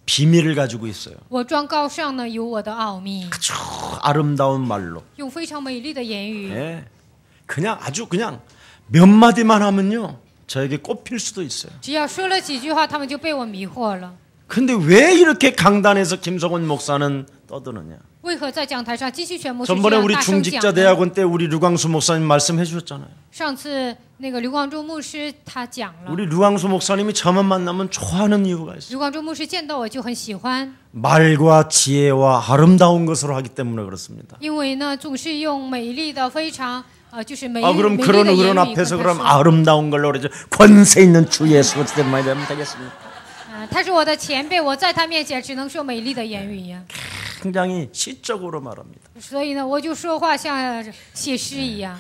비밀을 가지고 있어요. 我装高尚呢，有我的奥秘， 아주 아름다운 말로 用非常美丽的言语， 예. 그냥 아주 그냥 몇 마디만 하면요 저에게 꼽힐 수도 있어요. 只要说了几句话，他们就被我迷惑了。 근데 왜 이렇게 강단에서 김성원 목사는 떠드느냐? 为何在讲台上金希全牧师这 전번에 样 우리 大声讲 중직자 呢？ 대학원 때 우리 류광수 목사님 말씀해 주셨잖아요. 上次那个刘广忠牧师他讲了， 우리 류광수 목사님이 저만 만나면 좋아하는 이유가 있어요. 刘广忠牧师见到我就很喜欢， 말과 지혜와 아름다운 것으로 하기 때문에 그렇습니다. 因为呢总是用美丽的非常就是美 그럼 美丽 그런 的 어른 言语 앞에서 跟他 그럼 说。 아름다운 걸로 그러죠. 권세 있는 주 예수 그리스도 많이 되면 되겠습니까? 他是我的前辈，我在他面前只能说美丽的言语呀。 굉장히 시적으로 말합니다. 所以呢，我就说话像写诗一样。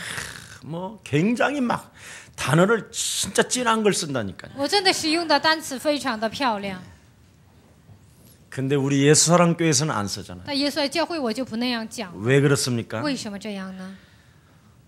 뭐 굉장히 막 단어를 진짜 진한 걸 쓴다니까요. 我真的使用的单词非常的漂亮， 근데 우리 예수사랑교회에서는 안 쓰잖아요. 但耶稣教会我就不那样讲。 왜 그렇습니까? 为什么这样呢？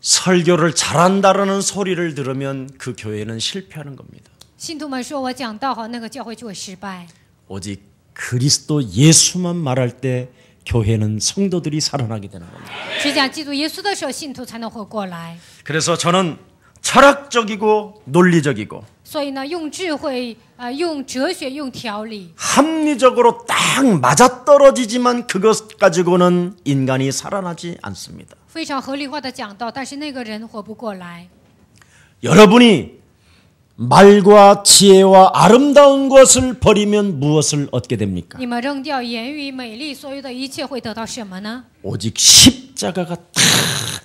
설교를 잘한다라는 소리를 들으면 그 교회는 실패하는 겁니다. 信徒们说我讲道好，那个教会就会失败。 오직 그리스도 예수만 말할 때 교회는 성도들이 살아나게 되는 겁니다. 只讲基督耶稣的时候，信徒才能活过来。 그래서 저는 철학적이고 논리적이고 所以呢，用智慧用哲学，用条理， 합리적으로 딱 맞아떨어지지만 그것 가지고는 인간이 살아나지 않습니다. 非常合理化的讲道，但是那个人活不过来。 여러분이 말과 지혜와 아름다운 것을 버리면 무엇을 얻게 됩니까? 你们扔掉言语、美丽，所有的一切会得到什么呢？ 오직 십자가가 딱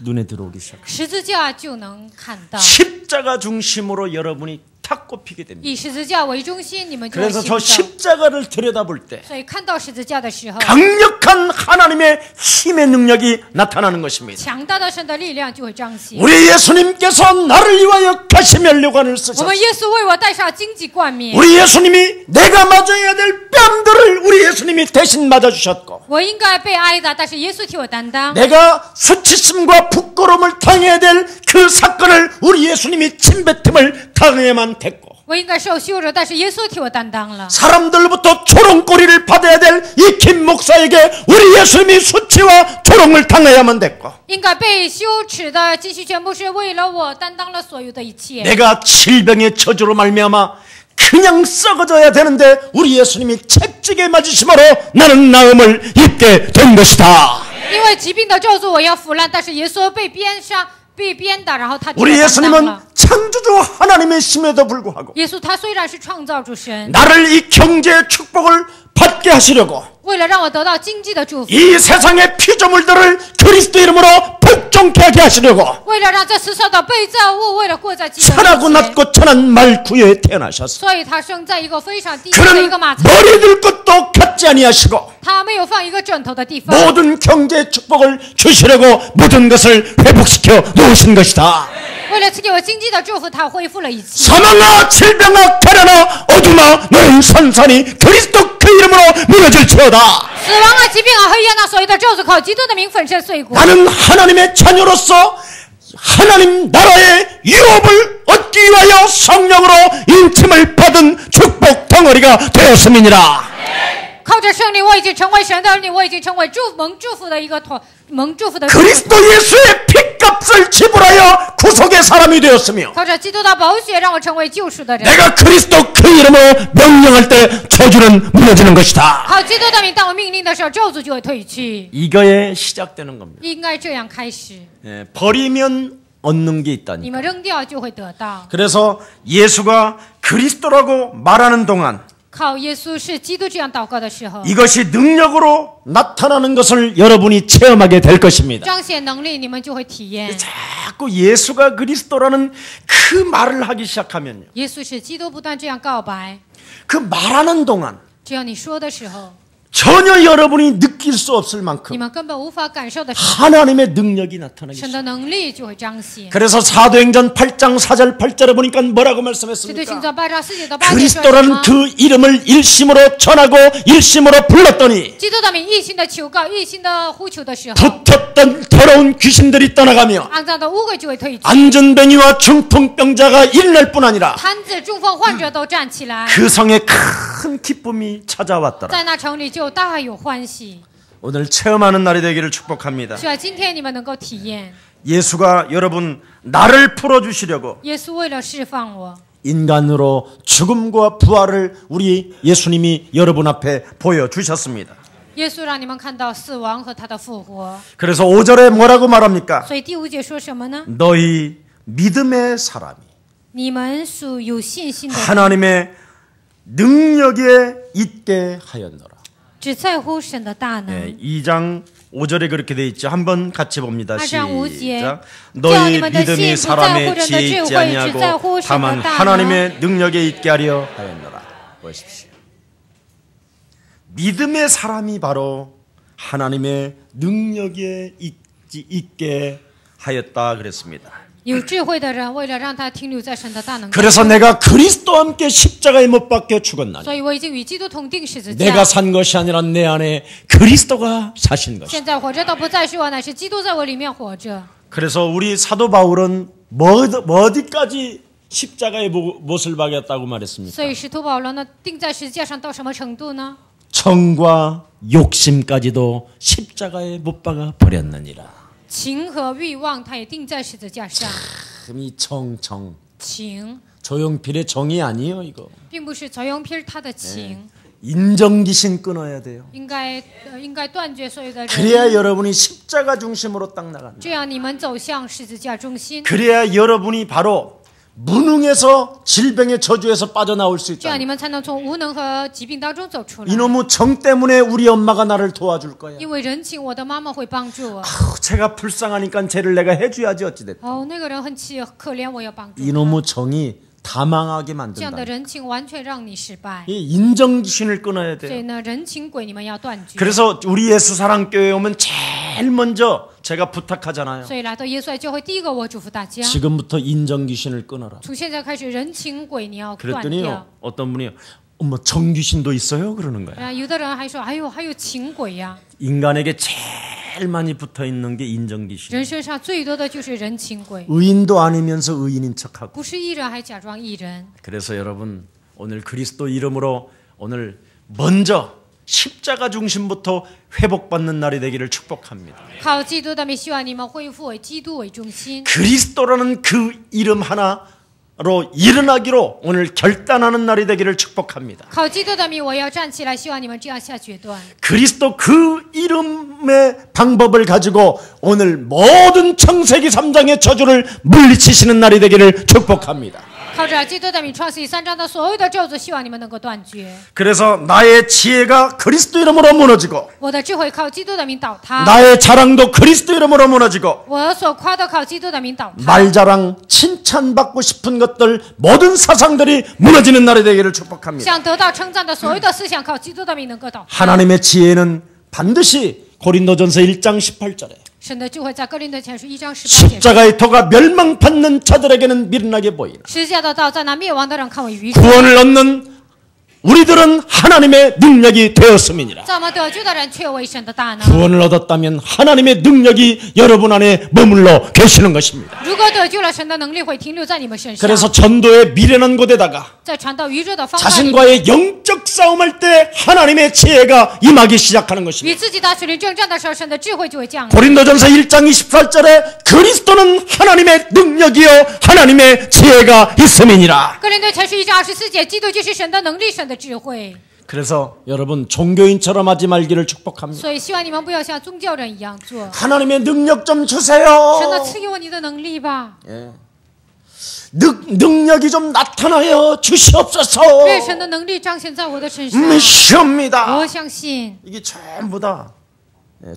눈에 들어오기 시작합니다. 十字架就能看到， 십자가 중심으로 여러분이 탁 꼽히게 됩니다. 以十字架为中心，你们就会 그래서 行 저 走。 십자가를 들여다볼 때 所以看到十字架的时候， 강력한 하나님의 힘의 능력이 나타나는 것입니다. 强大的神的力量就会彰显。 우리 예수님께서 나를 위하여 가시멜류관을 我 쓰셨어요. 们耶稣为我戴上荆棘冠冕， 우리 예수님이 내가 맞아야 될 뺨들을 우리 예수님이 대신 맞아주셨고 我应该被挨打，但是耶稣替我担当。 내가 수치심과 부끄러움을 당해야 될 그 사건을 우리 예수님이 침뱉음을 당해야만 됐고 我应该受羞辱，但是耶稣替我担当了。 사람들로부터 조롱거리를 받아야 될 이 김 목사에게 우리 예수님이 수치와 조롱을 당해야만 됐고 应该被羞耻的金希全部是为了我担当了所有的一切。 내가 질병의 저주로 말미암아 그냥 썩어져야 되는데 우리 예수님이 채찍에 맞으심으로 나는 나음을 입게 된 것이다. 因为疾病的咒诅我要腐烂，但是耶稣被鞭伤、被鞭打，然后他替我 우리 担当 예수님은 了。 창조주 하나님의 심에도 불구하고 耶稣他虽然是创造主神， 나를 이 경제의 축복을 받게 하시려고 为了让我得到经济的祝福， 이 세상의 피조물들을 그리스도 이름으로 복종케 하게 하시려고 为了让这世上的被造物为了过在基督 천하고 面前， 낮고 천한 말구에 태어나셨어. 所以他生在一个非常低微的一 그는 个马槽， 머리 들 것도 갖지 아니하시고 他没有放一个枕头的地方， 모든 경제의 축복을 주시려고 모든 것을 회복시켜 놓으신 것이다. 为了赐给我经济的祝福，他恢复了一切。 사망아 질병아 가련아 어둠아 너는 선산이 그리스도 그 이름으로 무너질지어다. 死亡啊、疾病啊、黑暗啊，所有的咒诅靠基督的名粉身碎骨。 나는 하나님의 자녀로서 하나님 나라의 유업을 얻기 위하여 성령으로 인침을 받은 축복 덩어리가 되었음이니라. 靠着圣灵，我已经成为神的儿女，我已经成为蒙祝福的一个蒙祝福的。 그리스도 예수의 핏값을 지불하여 구속의 사람이 되었으며 靠着基督的宝血，让我成为救赎的人。 내가 그리스도 그 이름으로 명령할 때 저주는 무너지는 것이다. 靠基督的名，当我命令的时候，咒诅就会退去。 이거에 시작되는 겁니다. 应该这样开始， 버리면 얻는 게 你 있다니. 们扔掉就会得到。 그래서 예수가 그리스도라고 말하는 동안 靠耶稣是基督这样祷告的时候， 이것이 능력으로 나타나는 것을 여러분이 체험하게 될 것입니다. 彰显能力，你们就会体验。 자꾸 예수가 그리스도라는 그 말을 하기 시작하면요. 耶稣是基督，不断这样告白。 그 말하는 동안 只要你说的时候， 전혀 여러분이 느낄 수 없을 你 만큼 们根本无法感受的时候， 하나님의 능력이 나타나기 神 시작합니다. 的能力就会彰显。 그래서 사도행전 8장 4절 8절에 보니까 뭐라고 使徒行 말씀했습니까? 传8章4节到8节说什 그리스도라는 么？ 그 이름을 일심으로 전하고 일심으로 불렀더니 基督的名一心的求告，一心的呼求的时候， 붙었던 더러운 귀신들이 떠나가며 肮脏的污秽就会退去， 안전뱅이와 중풍병자가 일어날 뿐 아니라 瘫子、中风患者都站起来， 그 성에 큰 기쁨이 찾아왔더라. 在那城里就大有欢喜。 오늘 체험하는 날이 되기를 축복합니다. 希望今天你们能够体验， 예수가 여러분 나를 풀어주시려고 耶稣为了释放我， 인간으로 죽음과 부활을 우리 예수님이 여러분 앞에 보여주셨습니다. 耶稣让你们看到死亡和他的复活。 그래서 5절에 뭐라고 말합니까? 所以第5节说什么呢？ 너희 믿음의 사람이 你们属有信心的人， 하나님의 능력에 있게 하였노라. 只在乎神的大能。 2장 5절에 그렇게 돼 있죠. 한번 같이 봅니다. 2장 5절. 시작. 너희 믿음이 사람의 지혜에 있지 아니하고 다만 하나님의 능력에 있게 하려 하였노라. 보십시오. 믿음의 사람이 바로 하나님의 능력에 있게 하였다 그랬습니다. 有智慧的人，为了让他停留在神的大能， 그래서 내가 그리스도와 함께 십자가에 못 박혀 죽었나니 所以我已经与基督同定十字 내가 架。 산 것이 아니라 내 안에 그리스도가 사신 것이다. 现在活着的不再是我，乃是基督在我里面活着。 그래서 우리 사도 바울은 어디까지 십자가에 못을 박였다고 말했습니까? 所以使徒保罗呢，钉在十字架上到什么程度呢？ 정과 욕심까지도 십자가에 못 박아 버렸느니라. 情和欲望，他也钉在十字架上。 이 정 情， 조용필의 정이 아니에요 이거. 并不是曹永필他的情， 인정귀신 끊어야 돼요. 应该断绝所有的人， 그래야 여러분이 십자가 중심으로 딱 나간다. 这样你们走向十字架中心， 그래야 여러분이 바로 무능에서 질병의 저주에서 빠져나올 수 这样 있다. 你们才能从无能和疾病当中走出来。 이놈의 정 때문에 우리 엄마가 나를 도와줄 거야. 因为人情，我的妈妈会帮助我。 제가 불쌍하니까 쟤를 내가 해줘야지 어찌됐든. 哦，那个人很可怜，我要帮助他。 이놈의 정이 다 망하게 这样的 만든다. 人情完全让你失败。 이 인정귀신을 끊어야 所 돼요. 以呢，人情鬼你们要断绝。 그래서 우리 예수사랑교회 오면 제일 먼저 제가 부탁하잖아요. 所以来到耶稣爱教会，第一个我祝福大家， 지금부터 인정귀신을 끊어라. 从现在开始人情鬼你要断掉 그랬더니요. 。 어떤 분이요. 어머 정귀신도 있어요? 그러는 거예요. 有的人还说，还有情鬼呀。 인간에게 제일 많이 붙어있는 게 인정귀신. 人身上最多的就是人情鬼， 의인도 아니면서 의인인 척하고. 不是艺人还假装艺人。 그래서 여러분 오늘 그리스도 이름으로 오늘 먼저 십자가 중심부터 회복받는 날이 되기를 축복합니다. 靠基督的名，希望你们恢复以基督为中心。 그리스도라는 그 이름 하나로 일어나기로 오늘 결단하는 날이 되기를 축복합니다. 靠基督的名，我要站起来，希望你们这样下决断。 그리스도 그 이름의 방법을 가지고 오늘 모든 창세기 3장의 저주를 물리치시는 날이 되기를 축복합니다. 靠着基督的名，创世记3章的所有的咒诅，希望你们能够断绝。 그래서 나의 지혜가 그리스도 이름으로 무너지고 我的智慧靠基督的名倒塌， 나의 자랑도 그리스도 이름으로 무너지고 我所夸的靠基督的名倒塌。 말자랑 칭찬받고 싶은 것들 모든 사상들이 무너지는 날이 되기를 축복합니다. 想得到称赞的所有的思想，靠基督的名能够倒塌。 하나님의 지혜는 반드시 고린도전서 1장 18절에 神的智慧在哥林多前书1章18节， 십자가의 도가 멸망받는 자들에게는 미련하게 보이나 十字架的道在那灭亡的人看为愚蠢， 구원을 얻는 우리들은 하나님의 능력이 되었음이니라. 在我们得救的人却为神的大能。 구원을 얻었다면 하나님의 능력이 여러분 안에 머물러 계시는 것입니다. 如果得救了，神的能力会停留在你们身上。 그래서 전도의 미련한 곳에다가 在传道宇宙的方法里， 자신과의 영적 싸움할 때 하나님의 지혜가 임하기 시작하는 与 것입니다. 自己打属灵征战的时候，神的智慧就会降临。 고린도전서 1장 28절에 그리스도는 하나님의 능력이요 하나님의 지혜가 있음이니라. 哥林多前书1章24节，基督就是神的能力，神的智慧。 그래서 여러분 종교인처럼 하지 말기를 축복합니다. 所以希望你们不要像宗教人一样做。 하나님의 능력 좀 神呢， 주세요. 赐给我你的能力吧， 능력이 좀 나타나요 주시옵소서. 愿神的能力彰显在我的身上。 시옵니다. 我相信 이게 전부 다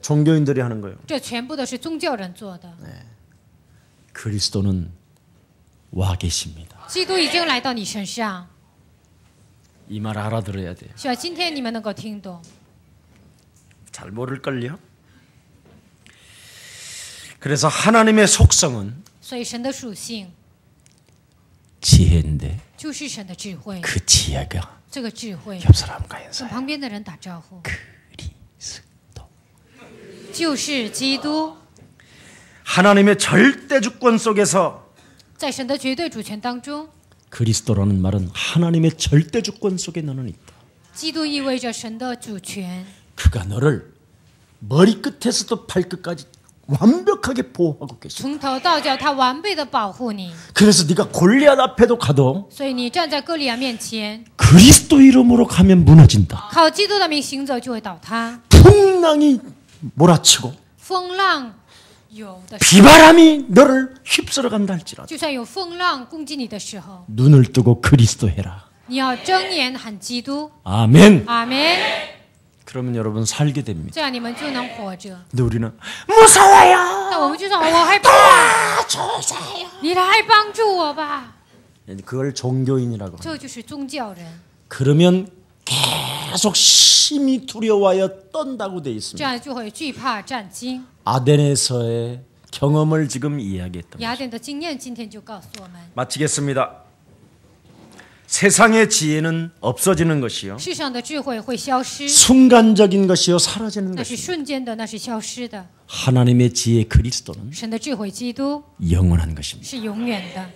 종교인들이 하는 거예요. 这全部都是宗教人做的。 그리스도는 와 계십니다. 基督已经来到你身上， 이 말 알아들어야 돼요. 希望今天你们能够听懂。 잘 모를걸요? 그래서 하나님의 속성은 所以神的属性 지혜인데 就是神的智慧， 그 지혜가 这个智慧 옆 사람과 跟 인사해. 旁边的人打招呼， 그리스도. 就是基督。 하나님의 절대 주권 속에서 在神的绝对主权当中， 그리스도라는 말은 하나님의 절대 주권 속에 너는 있다. 基督意味着神的主权， 그가 너를 머리끝에서도 발끝까지 완벽하게 보호하고 계십니다. 从头到脚，他完备的保护你。 그래서 네가 골리앗 앞에도 가도 所以你站在歌利亚面前， 그리스도 이름으로 가면 무너진다. 靠基督的名行走就会倒塌。 풍랑이 몰아치고 风浪有的时候， 비바람이 너를 휩쓸어 간다 할지라도 就算有风浪攻击你的时候， 눈을 뜨고 그리스도 해라. 你要睁眼喊基督。 아멘. 阿门。 그러면 여러분 살게 됩니다. 这样你们就能活着。 근데 우리는 무서워요. 但我们就说我害怕， 주세요. 你来帮助我吧。 그걸 종교인이라고. 这就是宗教人， 그러면 계속 심히 두려워하여 떤다고 돼 这 있습니다. 样就会惧怕战惊。 아덴에서의 경험을 지금 이야기했던 거죠. 雅典的经验今天就告诉我们， 마치겠습니다. 세상의 지혜는 없어지는 것이요. 世上的智慧会消失， 순간적인 것이요 사라지는 那是 것이요. 瞬间的，那是消失的。 하나님의 지혜 그리스도는 神的智慧基督 영원한 것입니다. 是永远的。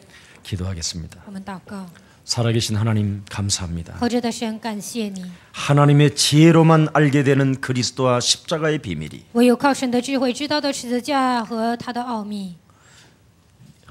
기도하겠습니다. 我们祷告， 살아계신 하나님 감사합니다. 活着的神，感谢你。 하나님의 지혜로만 알게 되는 그리스도와 십자가의 비밀이 唯有靠神的智慧知道的十字架和它的奥秘，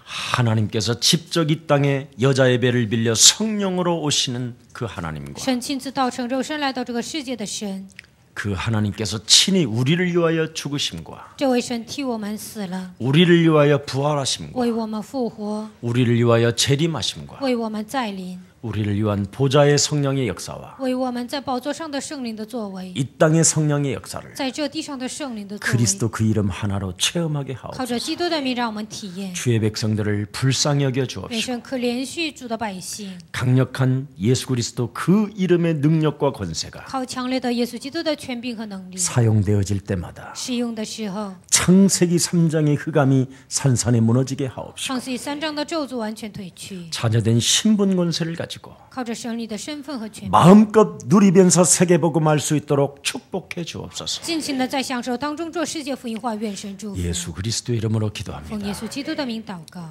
하나님께서 직접 이 땅에 여자의 배를 빌려 성령으로 오시는 그 하나님과 神亲自道成肉身来到这个世界的神， 그 하나님께서 친히 우리를 위하여 죽으심과 这位神替我们死了， 우리를 위하여 부활하심과 为我们复活， 우리를 위하여 재림하심과 为我们再临， 우리를 위한 보좌의 성령의 역사와 为我们在宝座上的圣灵的作为， 이 땅의 성령의 역사를 在这地上的圣灵的作为， 그리스도 그 이름 하나로 체험하게 靠 하옵소서. 着基督的名让我们体验。 주의 백성들을 불쌍히 여겨 愿 주옵시고 神可连续主的百姓， 강력한 예수 그리스도 그 이름의 능력과 권세가 靠强烈的耶稣基督的权柄和能力， 사용되어질 때마다 使用的时候， 창세기 3장의 흑암이 산산에 무너지게 하옵시고 创世3章的咒诅完全退去， 자녀된 신분 권세를 가지고 靠着神力的身份和权柄， 마음껏 누리면서 세계복음할 수 있도록 축복해 주옵소서. 尽情的在享受当中做世界福音化，愿神祝福。 예수 그리스도 이름으로 奉 기도합니다. 耶稣基督的名祷告。